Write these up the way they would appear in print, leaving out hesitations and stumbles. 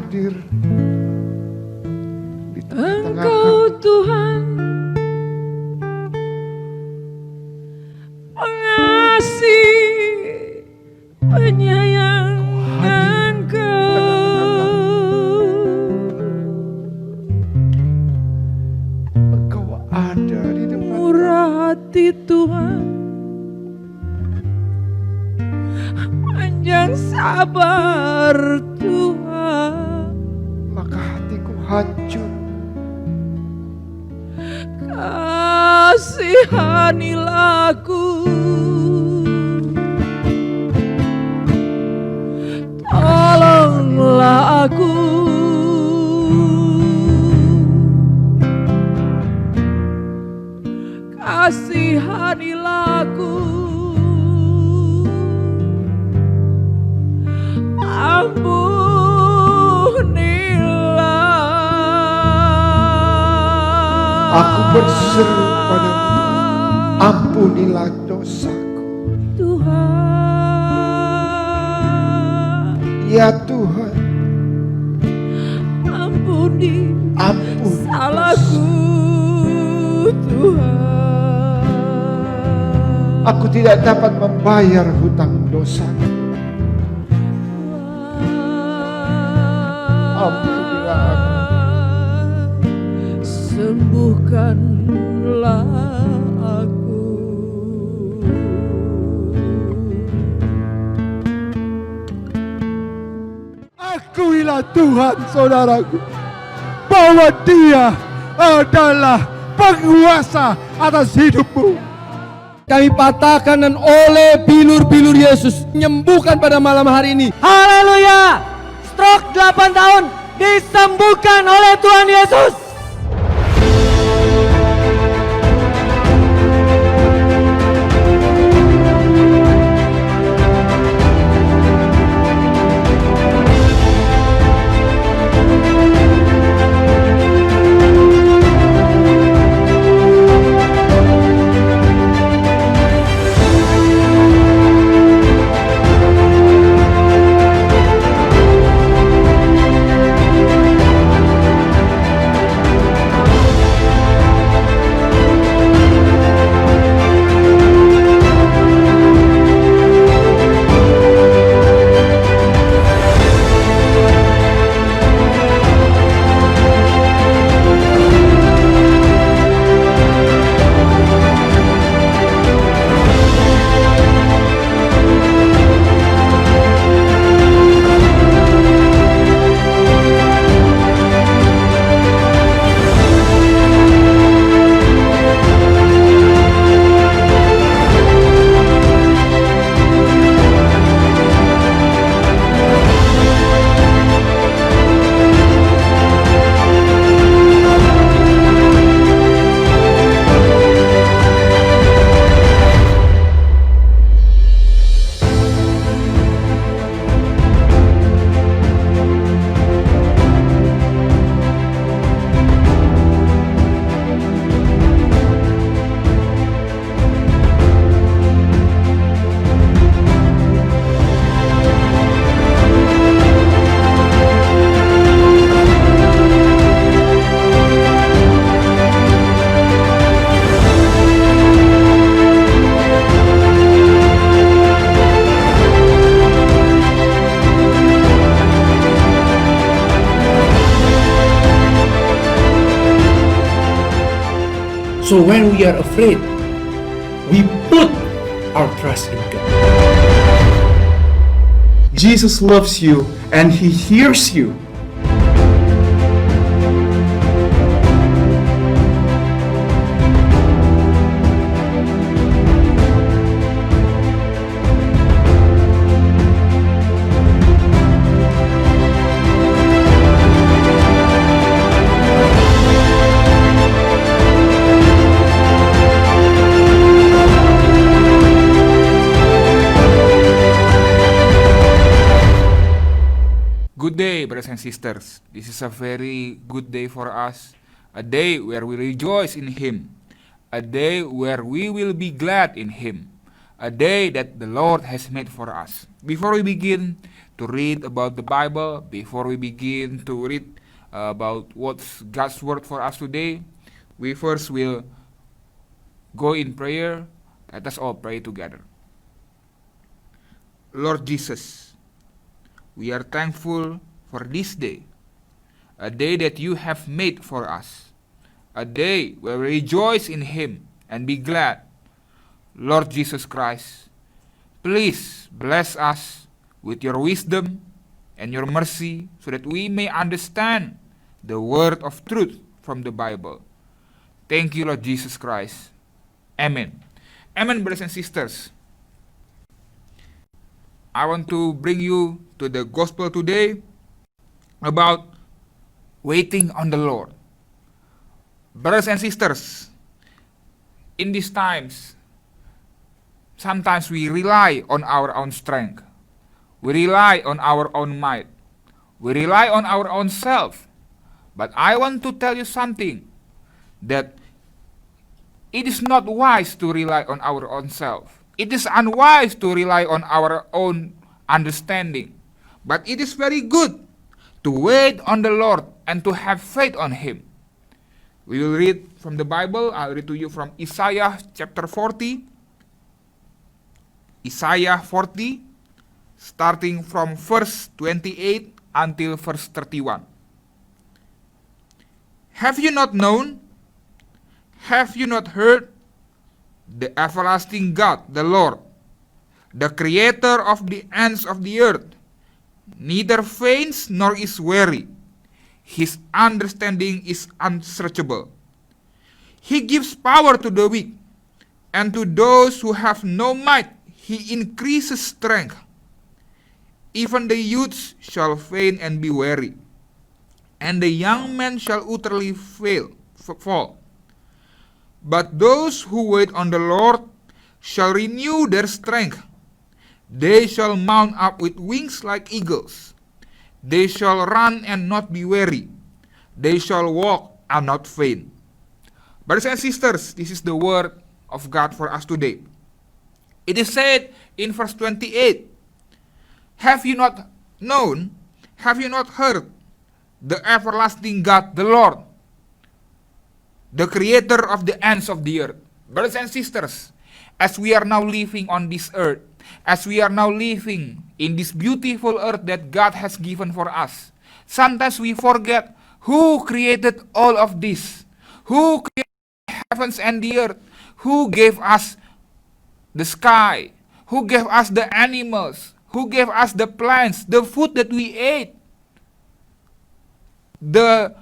hadir di tengah-tengah Engkau kami. Tuhan pengasih penyayang Engkau. Engkau ada di depan Murah hati Tuhan, panjang sabar Tuhan, maka hatiku hancur. kasihanilah aku, tolonglah aku, kasihanilah aku, ampunilah. Aku berseru padamu, ampunilah dosaku. Tuhan, Ya Tuhan, ampuni ampuni salahku Tuhan. Aku tidak dapat membayar hutang dosaku. Ampunilah aku. Sembuhkanlah aku. Akuilah Tuhan saudaraku, bahwa Dia adalah penguasa atas hidupmu. Kami patahkan dan oleh bilur-bilur Yesus menyembuhkan pada malam hari ini. Haleluya! Stroke 8 tahun disembuhkan oleh Tuhan Yesus. So when we are afraid, we put our trust in God. Jesus loves you and He hears you. Good day, brothers and sisters. This is a very good day for us. A day where we rejoice in Him. A day where we will be glad in Him. a day that the Lord has made for us. Before we begin to read about the Bible, before we begin to read about what's God's word for us today, we first will go in prayer. Let us all pray together. Lord Jesus, we are thankful for this day, a day that you have made for us, a day where we rejoice in Him and be glad. Lord Jesus Christ, please bless us with your wisdom and your mercy so that we may understand the word of truth from the Bible. Thank you, Lord Jesus Christ. Amen. Amen, brothers and sisters. I want to bring you to the gospel today about waiting on the Lord. Brothers and sisters, in these times, sometimes we rely on our own strength. We rely on our own might. We rely on our own self. But I want to tell you something, that it is not wise to rely on our own self. It is unwise to rely on our own understanding. But it is very good to wait on the Lord and to have faith on Him. We will read from the Bible. I'll read to you from Isaiah chapter 40. Isaiah 40, starting from verse 28 until verse 31. Have you not known? Have you not heard? The everlasting God, the Lord, the creator of the ends of the earth, neither faints nor is weary. His understanding is unsearchable. He gives power to the weak, and to those who have no might He increases strength. Even the youths shall faint and be weary, and the young men shall utterly fall. But those who wait on the Lord shall renew their strength. They shall mount up with wings like eagles. They shall run and not be weary. They shall walk and not faint. Brothers and sisters, this is the word of God for us today. It is said in verse 28, have you not known, have you not heard, the everlasting God, the Lord, the creator of the ends of the earth. Brothers and sisters, as we are now living on this earth, as we are now living in this beautiful earth that God has given for us, sometimes we forget who created all of this, who created the heavens and the earth, who gave us the sky, who gave us the animals, who gave us the plants, the food that we ate, the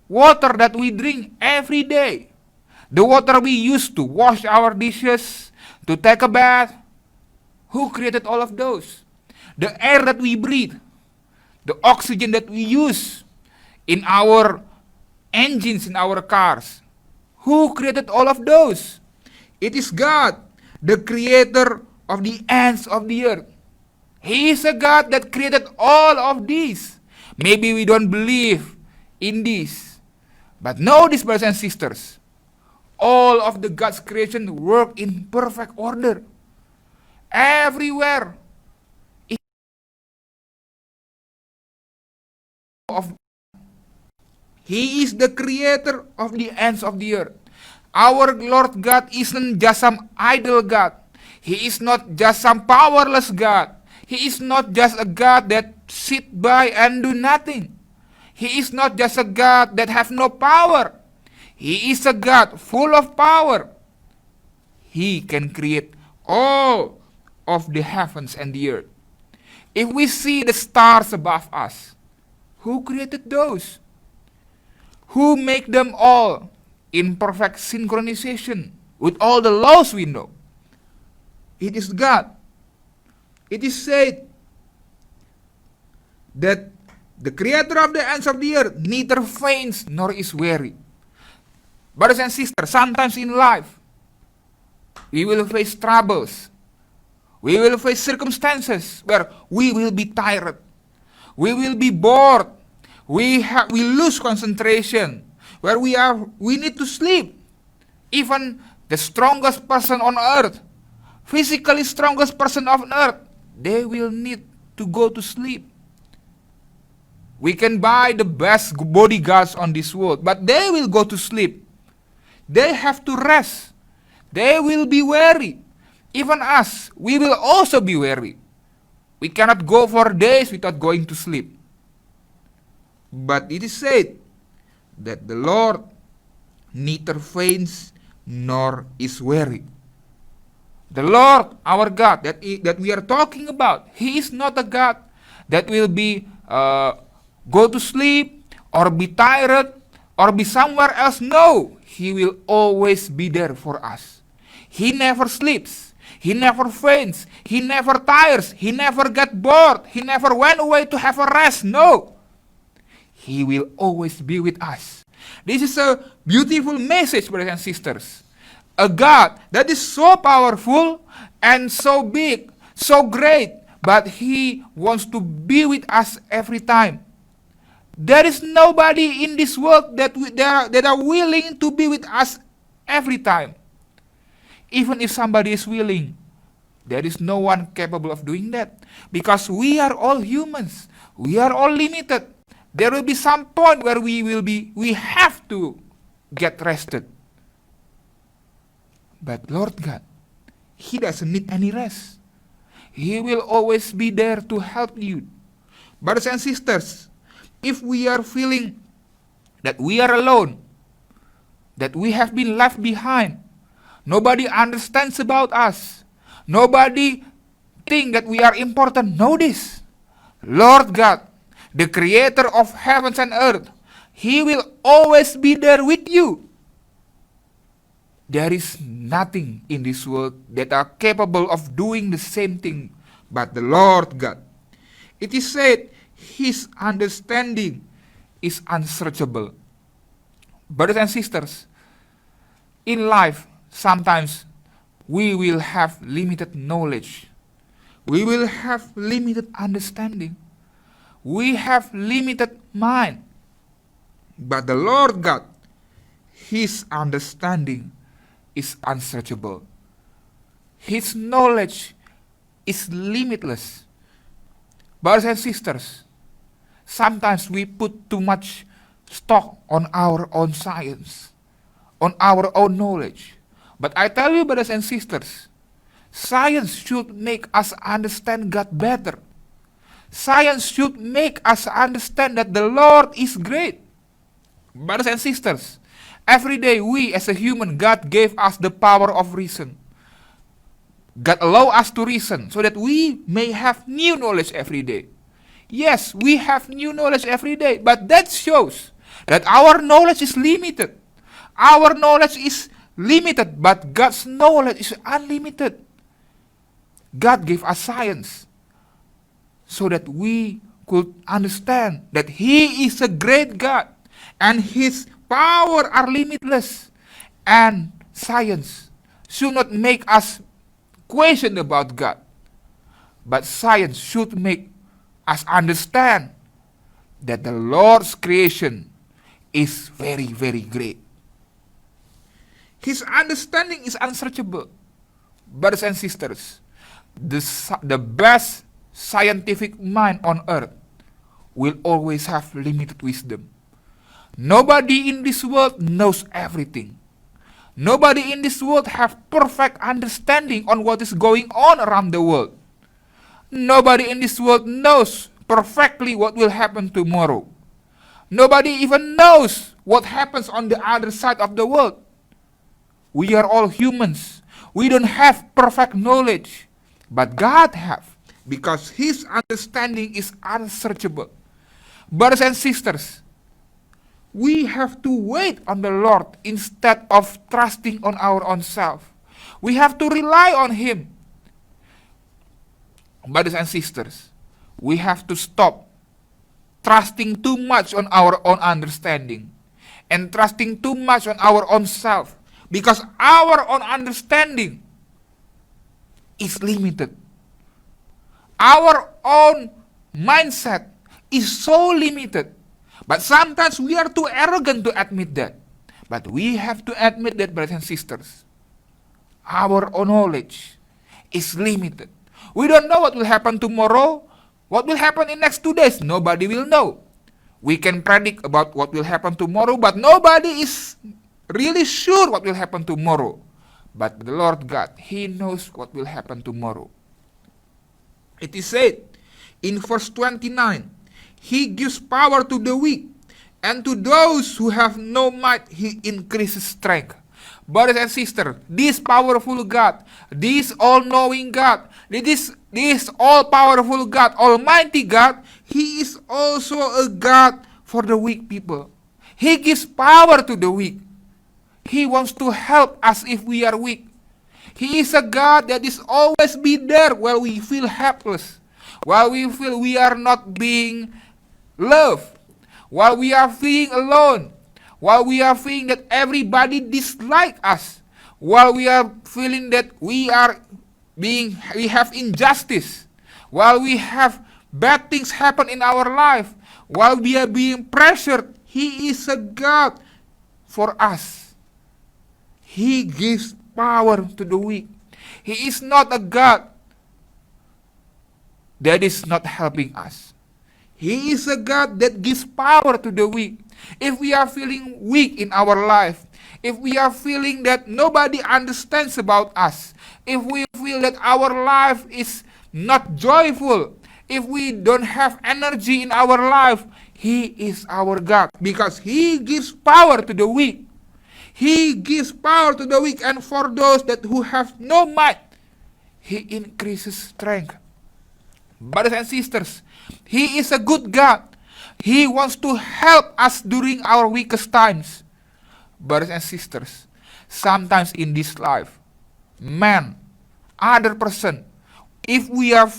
water that we drink every day, the water we use to wash our dishes, to take a bath. Who created all of those? The air that we breathe, the oxygen that we use in our engines, in our cars. Who created all of those? It is God, the creator of the ends of the earth. He is a God that created all of these. Maybe we don't believe in this, but know this, brothers and sisters, all of the God's creation work in perfect order. Everywhere. He is the creator of the ends of the earth. Our Lord God isn't just some idol God. He is not just some powerless God. He is not just a God that sit by and do nothing. He is not just a God that have no power. He is a God full of power. He can create all of the heavens and the earth. If we see the stars above us, who created those? Who make them all in perfect synchronization with all the laws we know? It is God. It is said that the creator of the ends of the earth neither faints nor is weary. Brothers and sisters, sometimes in life, we will face troubles. We will face circumstances where we will be tired. We will be bored. We lose concentration. Where we need to sleep. Even the strongest person on earth physically strongest person on earth, they will need to go to sleep. We can buy the best bodyguards on this world, but they will go to sleep. They have to rest. They will be weary. Even us, we will also be weary. We cannot go for days without going to sleep. But it is said that the Lord neither faints nor is weary. The Lord, our God, that we are talking about, He is not a God that will be go to sleep or be tired or be somewhere else. No, He will always be there for us. He never sleeps. He never faints. He never tires. He never get bored. He never went away to have a rest. No. He will always be with us. This is a beautiful message, brothers and sisters. A God that is so powerful and so big, so great, but He wants to be with us every time. There is nobody in this world that are willing to be with us every time. Even if somebody is willing, there is no one capable of doing that. Because we are all humans. We are all limited. There will be some point where we have to get rested. But Lord God, He doesn't need any rest. He will always be there to help you. Brothers and sisters, if we are feeling that we are alone, that we have been left behind, nobody understands about us, nobody think that we are important, know this. Lord God, the creator of heavens and earth, He will always be there with you. There is nothing in this world that are capable of doing the same thing but the Lord God. It is said, His understanding is unsearchable. Brothers and sisters, in life, sometimes we will have limited knowledge. We will have limited understanding. We have limited mind. But the Lord God, His understanding is unsearchable. His knowledge is limitless. Brothers and sisters, sometimes we put too much stock on our own science, on our own knowledge. But I tell you, brothers and sisters, science should make us understand God better. Science should make us understand that the Lord is great. Brothers and sisters, every day we as a human, God gave us the power of reason. God allow us to reason so that we may have new knowledge every day. Yes, we have new knowledge every day, but that shows that our knowledge is limited. Our knowledge is limited, but God's knowledge is unlimited. God gave us science so that we could understand that He is a great God and His power are limitless. And science should not make us question about God, but science should make us understand that the Lord's creation is very, very great. His understanding is unsearchable. Brothers and sisters, the best scientific mind on earth will always have limited wisdom. Nobody in this world knows everything. Nobody in this world have perfect understanding on what is going on around the world. Nobody in this world knows perfectly what will happen tomorrow. Nobody even knows what happens on the other side of the world. We are all humans. We don't have perfect knowledge, but God have, because His understanding is unsearchable. Brothers and sisters, we have to wait on the Lord instead of trusting on our own self. We have to rely on Him. Brothers and sisters, we have to stop trusting too much on our own understanding and trusting too much on our own self, because our own understanding is limited. Our own mindset is so limited. But sometimes we are too arrogant to admit that. But we have to admit that, brothers and sisters, our own knowledge is limited. We don't know what will happen tomorrow. What will happen in next 2 days? Nobody will know. We can predict about what will happen tomorrow, but nobody is really sure what will happen tomorrow. But the Lord God, He knows what will happen tomorrow. It is said in verse 29, He gives power to the weak, and to those who have no might, He increases strength. Brothers and sisters, this powerful God, this all-knowing God, this all-powerful God, Almighty God, He is also a God for the weak people. He gives power to the weak. He wants to help us if we are weak. He is a God that is always be there while we feel helpless, while we feel we are not being loved, while we are feeling alone, while we are feeling that everybody dislike us, while we are feeling that we have injustice, while we have bad things happen in our life, while we are being pressured, He is a God for us. He gives power to the weak. He is not a God that is not helping us. He is a God that gives power to the weak. If we are feeling weak in our life, if we are feeling that nobody understands about us, if we feel that our life is not joyful, if we don't have energy in our life, He is our God, because He gives power to the weak. He gives power to the weak, and for those who have no might, He increases strength. Brothers and sisters, He is a good God. He wants to help us during our weakest times. Brothers and sisters, sometimes in this life, man, other person, if we are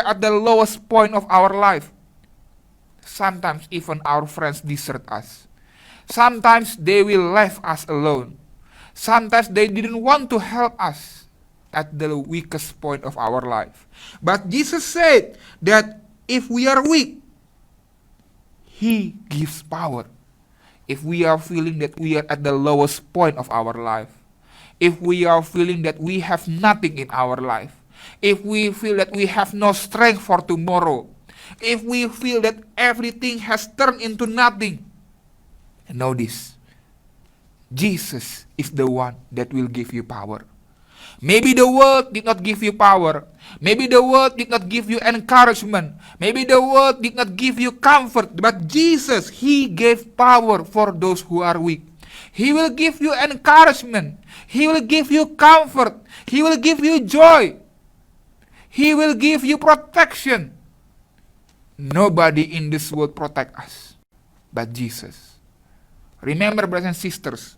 at the lowest point of our life, sometimes even our friends desert us. Sometimes they will leave us alone. Sometimes they didn't want to help us at the weakest point of our life. But Jesus said that if we are weak, He gives power. If we are feeling that we are at the lowest point of our life, if we are feeling that we have nothing in our life, if we feel that we have no strength for tomorrow, if we feel that everything has turned into nothing, know this: Jesus is the one that will give you power. Maybe the world did not give you power. Maybe the world did not give you encouragement. Maybe the world did not give you comfort. But Jesus, He gave power for those who are weak. He will give you encouragement. He will give you comfort. He will give you joy. He will give you protection. Nobody in this world protect us but Jesus. Remember, brothers and sisters,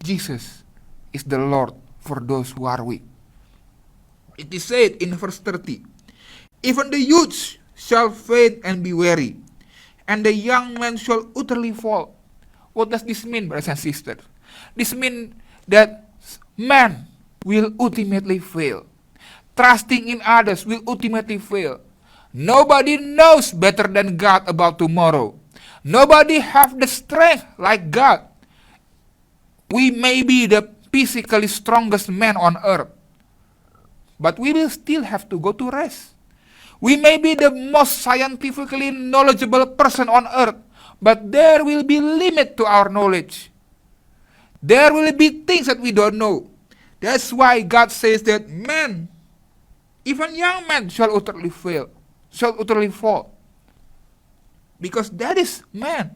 Jesus is the Lord for those who are weak. It is said in verse 30, even the youths shall faint and be weary, and the young men shall utterly fall. What does this mean, brothers and sisters? This means that man will ultimately fail. Trusting in others will ultimately fail. Nobody knows better than God about tomorrow. Nobody have the strength like God. We may be the physically strongest man on earth, but we will still have to go to rest. We may be the most scientifically knowledgeable person on earth, but there will be limit to our knowledge. There will be things that we don't know. That's why God says that men, even young men, shall utterly fail, shall utterly fall. Because that is man.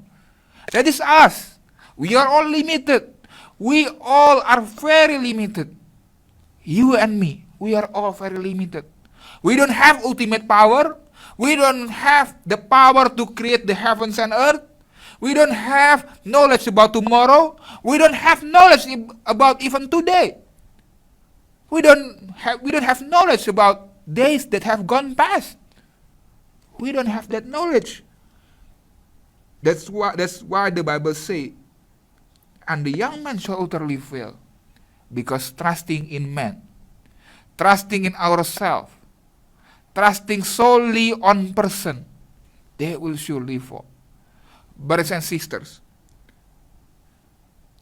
That is us. We are all limited. We all are very limited. You and me, we are all very limited. We don't have ultimate power. We don't have the power to create the heavens and earth. We don't have knowledge about tomorrow. We don't have knowledge about even today. We don't have knowledge about days that have gone past. We don't have that knowledge. That's why the Bible says, and the young man shall utterly fail, because trusting in man, trusting in ourselves, trusting solely on person, they will surely fall. Brothers and sisters,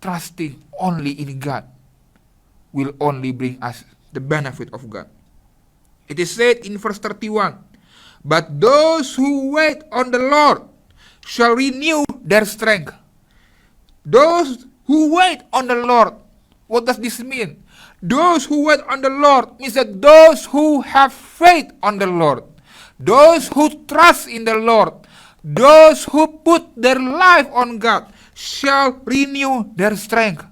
trusting only in God will only bring us the benefit of God. It is said in verse 31, "But those who wait on the Lord shall renew their strength." Those who wait on the Lord, what does this mean? Those who wait on the Lord means that those who have faith on the Lord, those who trust in the Lord, those who put their life on God shall renew their strength.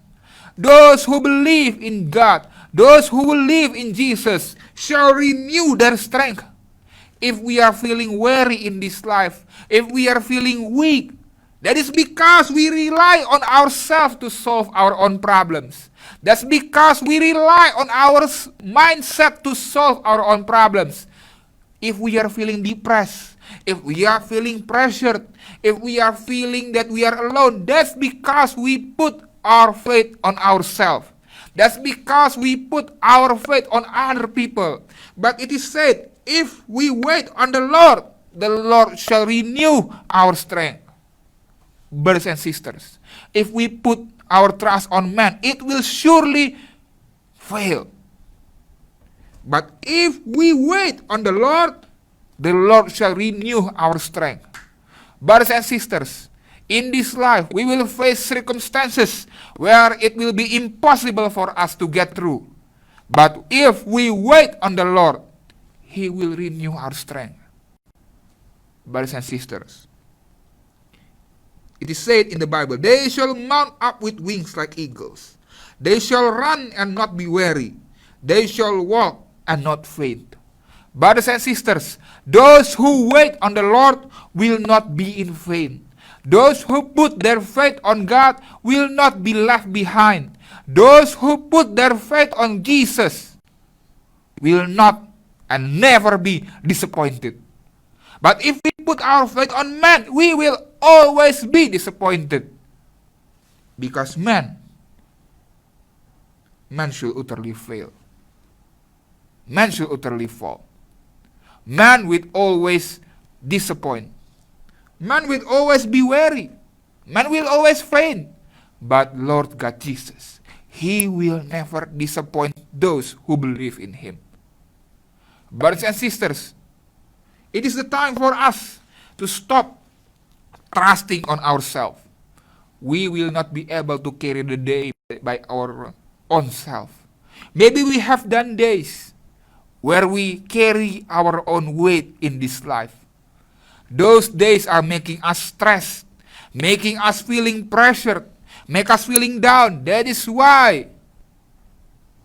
Those who believe in God, those who believe in Jesus shall renew their strength. If we are feeling weary in this life, if we are feeling weak, that is because we rely on ourselves to solve our own problems. That's because we rely on our mindset to solve our own problems. If we are feeling depressed, if we are feeling pressured, if we are feeling that we are alone, that's because we put our faith on ourselves. That's because we put our faith on other people. But it is said, if we wait on the Lord shall renew our strength. Brothers and sisters, if we put our trust on man, it will surely fail. But if we wait on the Lord shall renew our strength. Brothers and sisters, in this life, we will face circumstances where it will be impossible for us to get through. But if we wait on the Lord, He will renew our strength. Brothers and sisters, it is said in the Bible, "They shall mount up with wings like eagles. They shall run and not be weary. They shall walk and not faint." Brothers and sisters, those who wait on the Lord will not be in vain. Those who put their faith on God will not be left behind. Those who put their faith on Jesus will not and never be disappointed. But if we put our faith on man, we will always be disappointed. Because man should utterly fail. Man should utterly fall. Man will always disappoint. Man will always be weary. Man will always faint. But Lord God Jesus, He will never disappoint those who believe in Him. Brothers and sisters, it is the time for us to stop trusting on ourselves. We will not be able to carry the day by our own self. Maybe we have done days where we carry our own weight in this life. Those days are making us stressed, making us feeling pressured, make us feeling down. That is why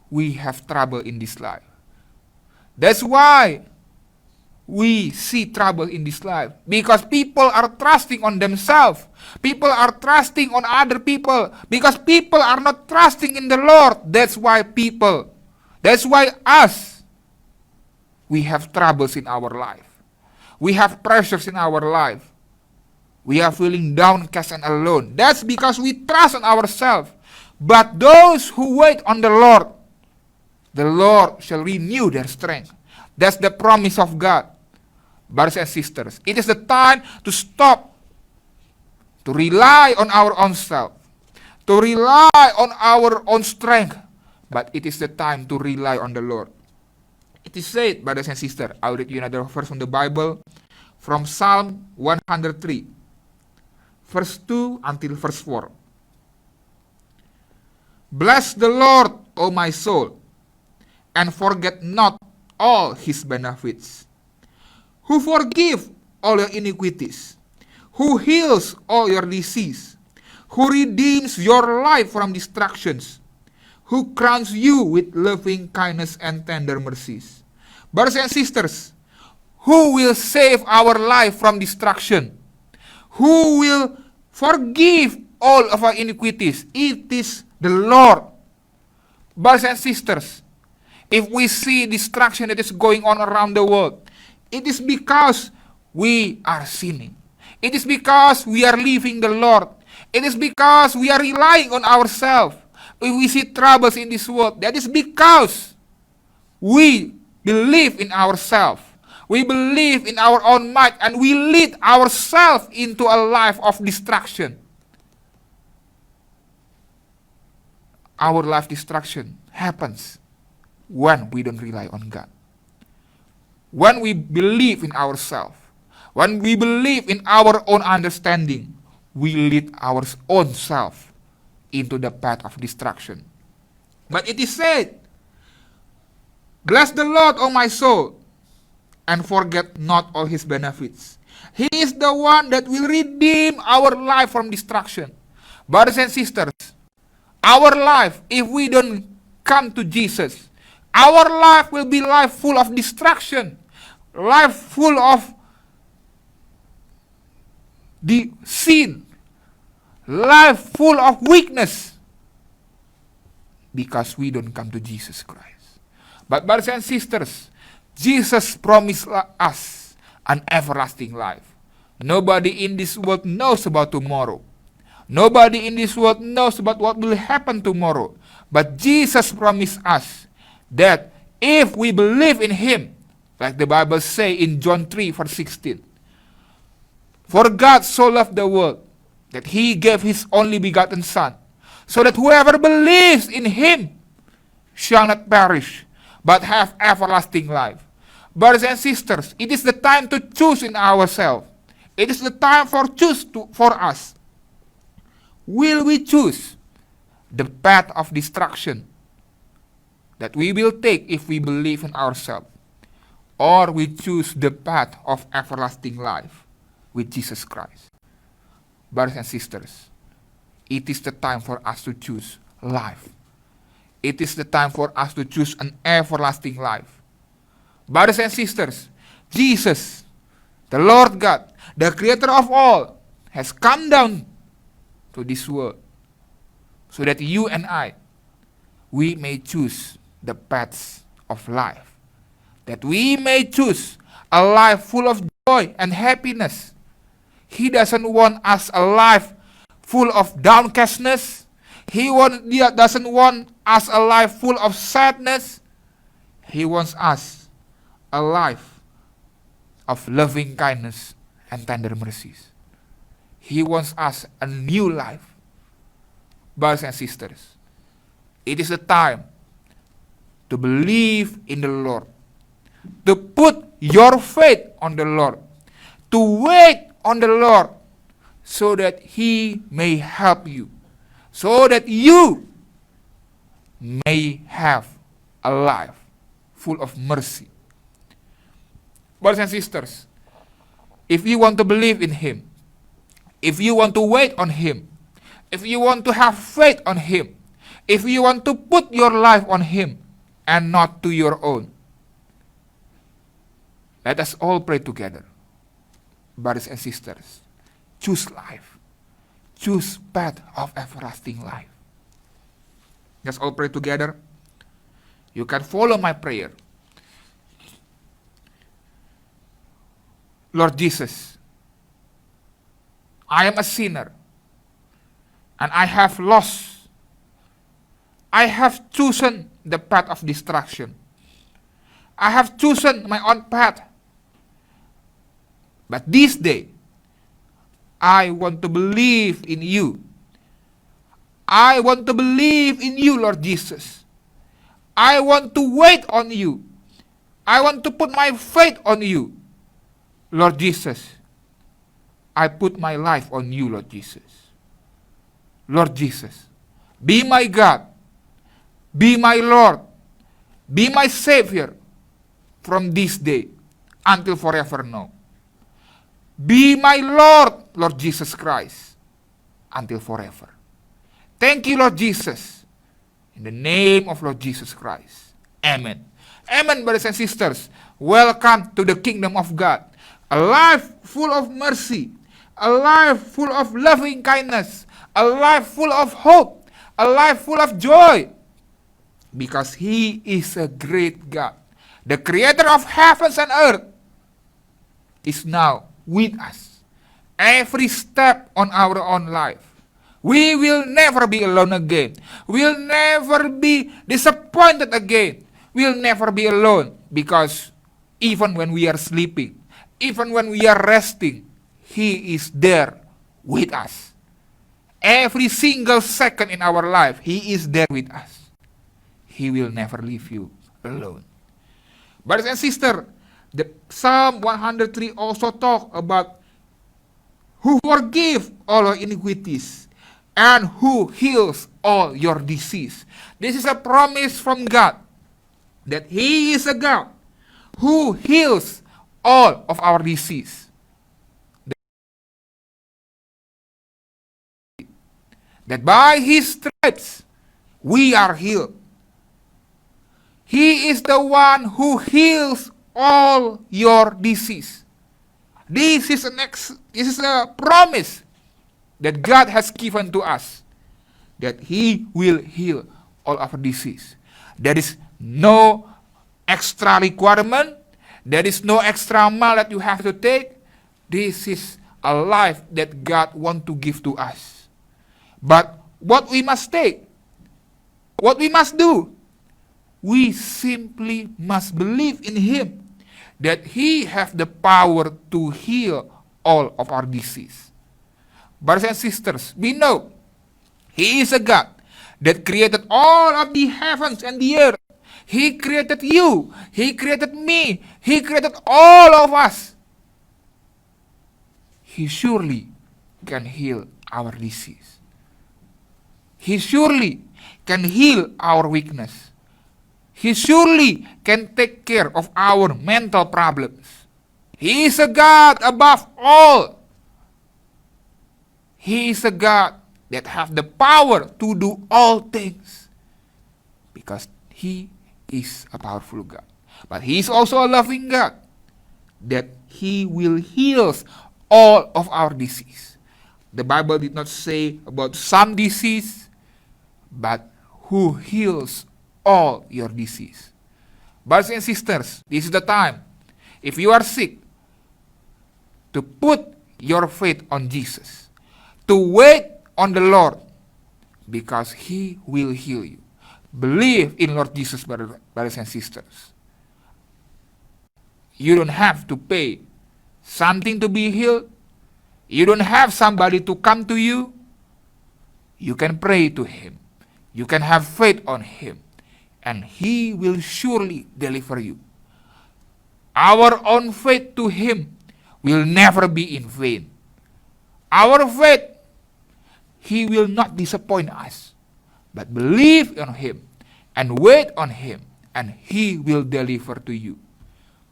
we have trouble in this life. That's why we see trouble in this life. Because people are trusting on themselves. People are trusting on other people. Because people are not trusting in the Lord. That's why us, we have troubles in our life. We have pressures in our life. We are feeling downcast and alone. That's because we trust on ourselves. But those who wait on the Lord shall renew their strength. That's the promise of God. Brothers and sisters, it is the time to stop, to rely on our own self, to rely on our own strength, but it is the time to rely on the Lord. It is said, brothers and sisters, I'll read you another verse from the Bible, from Psalm 103, verse 2 until verse 4. "Bless the Lord, O my soul, and forget not all His benefits, who forgive all your iniquities, who heals all your disease, who redeems your life from destructions, who crowns you with loving kindness and tender mercies." Brothers and sisters, who will save our life from destruction? Who will forgive all of our iniquities? It is the Lord. Brothers and sisters, if we see destruction that is going on around the world, it is because we are sinning. It is because we are leaving the Lord. It is because we are relying on ourselves. If we see troubles in this world, that is because we believe in ourselves. We believe in our own might, and we lead ourselves into a life of destruction. Our life destruction happens when we don't rely on God. When we believe in ourselves, when we believe in our own understanding, we lead our own self into the path of destruction. But it is said, bless the Lord, O my soul, and forget not all his benefits. He is the one that will redeem our life from destruction. Brothers and sisters, our life, if we don't come to Jesus, our life will be life full of destruction, life full of the sin, life full of weakness, because we don't come to Jesus Christ. But brothers and sisters, Jesus promised us an everlasting life. Nobody in this world knows about tomorrow. Nobody in this world knows about what will happen tomorrow. But Jesus promised us that if we believe in him, like the Bible says in John 3 verse 16, for God so loved the world that he gave his only begotten Son, so that whoever believes in him shall not perish, but have everlasting life. Brothers and sisters, it is the time to choose in ourselves. It is the time for us. Will we choose the path of destruction that we will take if we believe in ourselves, or we choose the path of everlasting life with Jesus Christ? Brothers and sisters, it is the time for us to choose life. It is the time for us to choose an everlasting life. Brothers and sisters, Jesus, the Lord God, the creator of all, has come down to this world so that you and I, we may choose the paths of life. That we may choose a life full of joy and happiness. He doesn't want us a life full of downcastness. He doesn't want us a life full of sadness. He wants us a life of loving kindness and tender mercies. He wants us a new life. Brothers and sisters, it is a time to believe in the Lord, to put your faith on the Lord, to wait on the Lord, so that he may help you, so that you may have a life full of mercy. Brothers and sisters, if you want to believe in him, if you want to wait on him, if you want to have faith on him, if you want to put your life on him and not to your own, let us all pray together. Brothers and sisters, choose life. Choose path of everlasting life. Let's all pray together. You can follow my prayer. Lord Jesus, I am a sinner, and I have lost. I have chosen the path of destruction. I have chosen my own path. But this day, I want to believe in you. I want to believe in you, Lord Jesus. I want to wait on you. I want to put my faith on you. Lord Jesus, I put my life on you, Lord Jesus. Lord Jesus, be my God, be my Lord, be my Savior from this day until forever now. Be my Lord, Lord Jesus Christ, until forever. Thank you, Lord Jesus. In the name of Lord Jesus Christ. Amen. Amen, brothers and sisters. Welcome to the kingdom of God. A life full of mercy. A life full of loving kindness. A life full of hope. A life full of joy. Because he is a great God. The creator of heavens and earth is now with us. Every step on our own life. We will never be alone again. We'll never be disappointed again. We'll never be alone, because even when we are sleeping, even when we are resting, he is there with us. Every single second in our life, he is there with us. He will never leave you alone. Brothers and sisters, the Psalm 103 also talk about who forgive all your iniquities and who heals all your disease. This is a promise from God that He is a God who heals all of our disease. That by His stripes we are healed. He is the one who heals all your disease. This is a promise that God has given to us, that He will heal all our disease. There is no extra requirement. There is no extra mile that you have to take. This is a life that God wants to give to us. But what we must take, what we must do, we simply must believe in Him, that He has the power to heal all of our disease. Brothers and sisters, we know He is a God that created all of the heavens and the earth. He created you. He created me. He created all of us. He surely can heal our disease. He surely can heal our weakness. He surely can take care of our mental problems. He is a God above all. He is a God that has the power to do all things, because He is a powerful God. But He is also a loving God, that He will heal all of our disease. The Bible did not say about some disease, but who heals all your disease. Brothers and sisters, this is the time, if you are sick, to put your faith on Jesus, to wait on the Lord, because He will heal you. Believe in Lord Jesus, brothers and sisters. You don't have to pay something to be healed. You don't have somebody to come to you. You can pray to Him. You can have faith on Him, and He will surely deliver you. Our own faith to Him will never be in vain. Our faith, He will not disappoint us. But believe on Him and wait on Him, and He will deliver to you.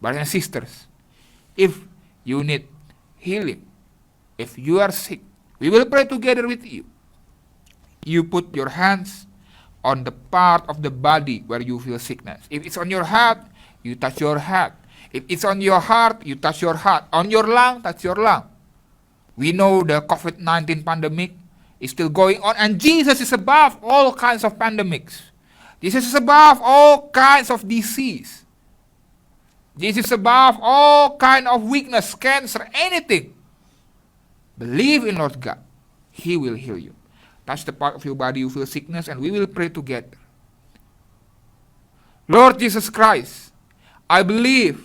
Brothers and sisters, if you need healing, if you are sick, we will pray together with you. You put your hands on the part of the body where you feel sickness. If it's on your head, you touch your head. If it's on your heart, you touch your heart. On your lung, touch your lung. We know the COVID-19 pandemic is still going on, and Jesus is above all kinds of pandemics. Jesus is above all kinds of disease. Jesus is above all kinds of weakness, cancer, anything. Believe in Lord God. He will heal you. Touch the part of your body you feel sickness, and we will pray together. Lord Jesus Christ, I believe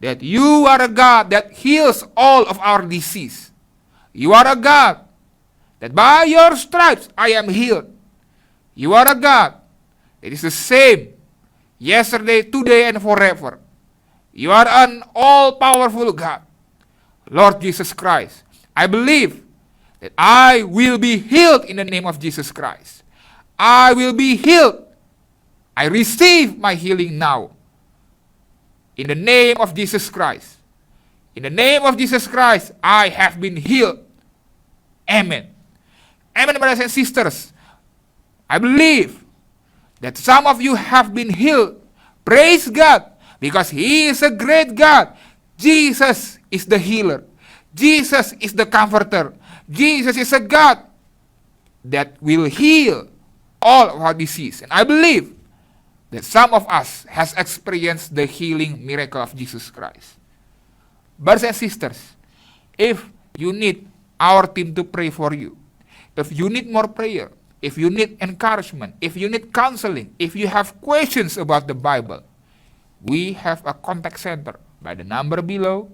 that you are a God that heals all of our disease. You are a God that by your stripes I am healed. You are a God that is the same yesterday, today, and forever. You are an all-powerful God. Lord Jesus Christ, I believe that I will be healed in the name of Jesus Christ. I will be healed. I receive my healing now. In the name of Jesus Christ. In the name of Jesus Christ, I have been healed. Amen. Amen, brothers and sisters. I believe that some of you have been healed. Praise God, because He is a great God. Jesus is the healer. Jesus is the comforter. Jesus is a God that will heal all of our disease. And I believe that some of us has experienced the healing miracle of Jesus Christ. Brothers and sisters, if you need our team to pray for you, if you need more prayer, if you need encouragement, if you need counseling, if you have questions about the Bible, we have a contact center by the number below.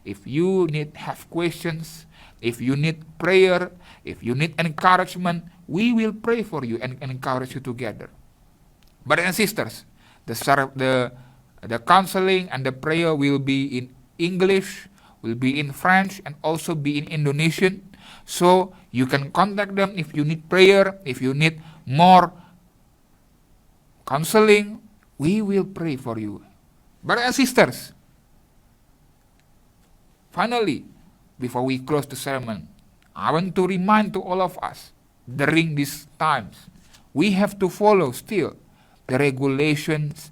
If you have questions, if you need prayer, if you need encouragement, we will pray for you and encourage you together. Brothers and sisters, the counseling and the prayer will be in English, will be in French, and also be in Indonesian. So you can contact them if you need prayer, if you need more counseling, we will pray for you. Brothers and sisters, finally, before we close the sermon, I want to remind to all of us, during these times, we have to follow still the regulations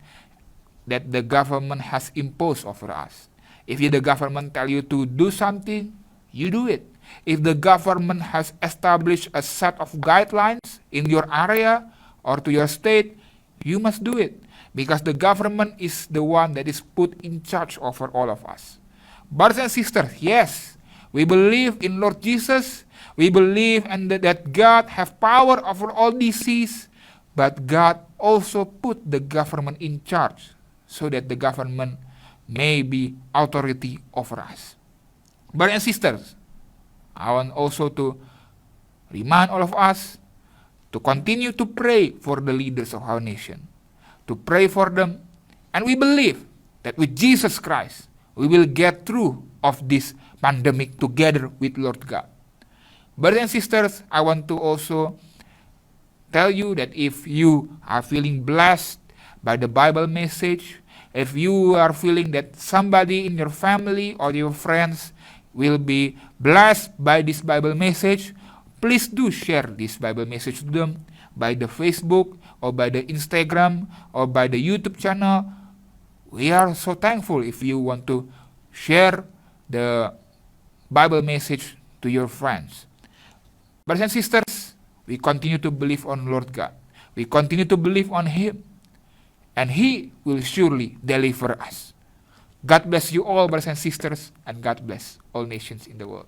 that the government has imposed over us. If the government tell you to do something, you do it. If the government has established a set of guidelines in your area or to your state, you must do it. Because the government is the one that is put in charge over all of us. Brothers and sisters, yes, we believe in Lord Jesus. We believe and that God have power over all disease. But God also put the government in charge so that the government may be authority over us. Brothers and sisters, I want also to remind all of us to continue to pray for the leaders of our nation, to pray for them, and we believe that with Jesus Christ, we will get through of this pandemic together with Lord God. Brothers and sisters, I want to also tell you that if you are feeling blessed by the Bible message, if you are feeling that somebody in your family or your friends will be blessed by this Bible message, please do share this Bible message to them by the Facebook or by the Instagram or by the YouTube channel. We are so thankful if you want to share the Bible message to your friends. Brothers and sisters, we continue to believe on Lord God. We continue to believe on Him. And He will surely deliver us. God bless you all, brothers and sisters, and God bless all nations in the world.